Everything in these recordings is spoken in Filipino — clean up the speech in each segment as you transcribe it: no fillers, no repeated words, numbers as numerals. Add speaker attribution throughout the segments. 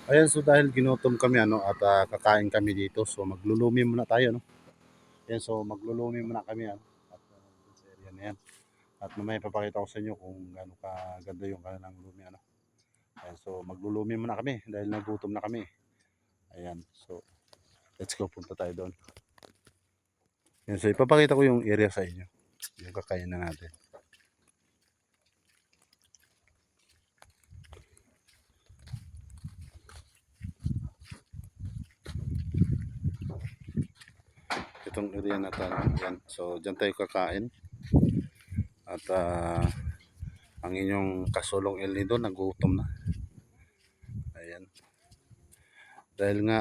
Speaker 1: Ayan, so dahil ginutom kami ano at kakain kami dito, so maglulumi muna tayo no. Ayan, so maglulumi muna kami ano at dun sa area na yan. At mamaya papakita ko sa inyo kung gaano kaganda yung kanilang lumi ano. Ayan, so maglulumi muna kami dahil nagutom na kami. Ayan, so let's go, punta tayo doon. Ayan, so ipapakita ko yung area sa inyo, yung kakain na natin. Itong area na to, yan. So dyan tayo kakain at ang inyong kasulong El Nido nagutom na. Ayan. Dahil nga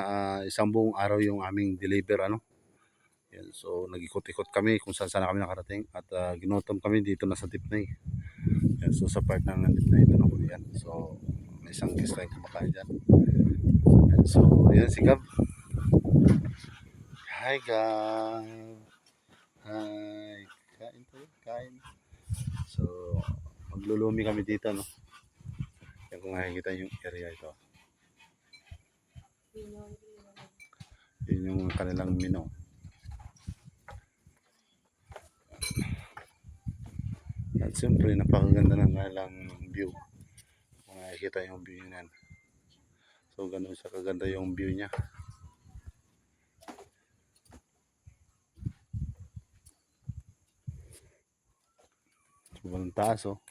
Speaker 1: isang buong araw yung aming deliver ano. Yan, so nag-ikot-ikot kami kung saan saan kami nakarating at ginutom kami dito na sa Tipnay. Yan, so sa part ng Tipnay ito no. Yan, so may isang guest tayo kumakain dyan. Yan, so yan si Gab. Hi Gab. Hi. Kain tayo, kain. So maglulumi kami dito no. Yan kung makikita yung area ito. Yun yung kanilang menu. At siyempre napakaganda ng kanilang view. Kung makikita yung view niyan. So ganun siya kaganda yung view niya. Sobrang taas oh.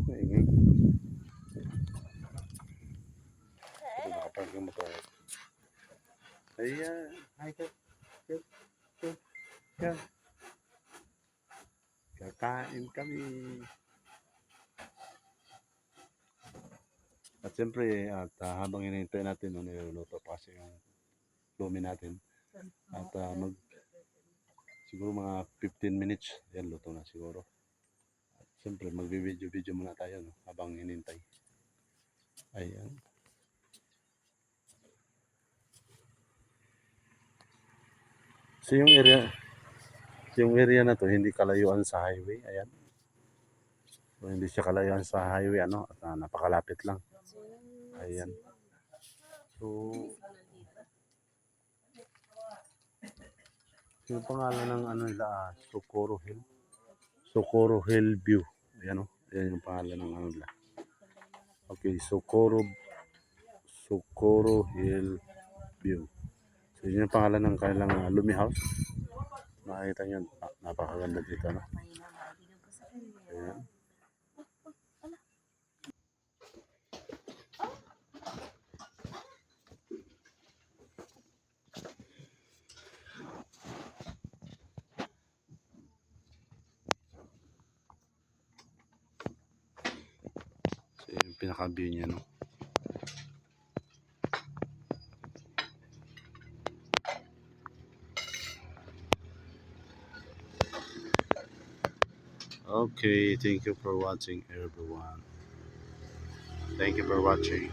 Speaker 1: Maingay. Ito nakapark yung motor. Ayan. Hi Gab. Gab. Gab. Gab. Kakain kami. At siyempre, at habang hinihintay natin, no, niluluto pa kasi yung lumi natin. At siguro mga 15 minutes, yan, luto na siguro. At siyempre, magbi-video-video muna tayo no, habang hinihintay. Ayan. So yung area na to, hindi kalayuan sa highway. Ayan. So, hindi siya kalayuan sa highway, ano, at napakalapit lang. Ayan. So, yung pangalan ng ano nila, Socorro Hill. Socorro Hill View. Ayan o. Ayan yung pangalan ng ano nila. Okay, Socorro Hill View. So, yun yung pangalan ng kanilang Lumi House. Makikita nyo, napakaganda dito, no? Ayan. So, yung pinaka-view niya, no? Okay, thank you for watching everyone. Thank you for watching.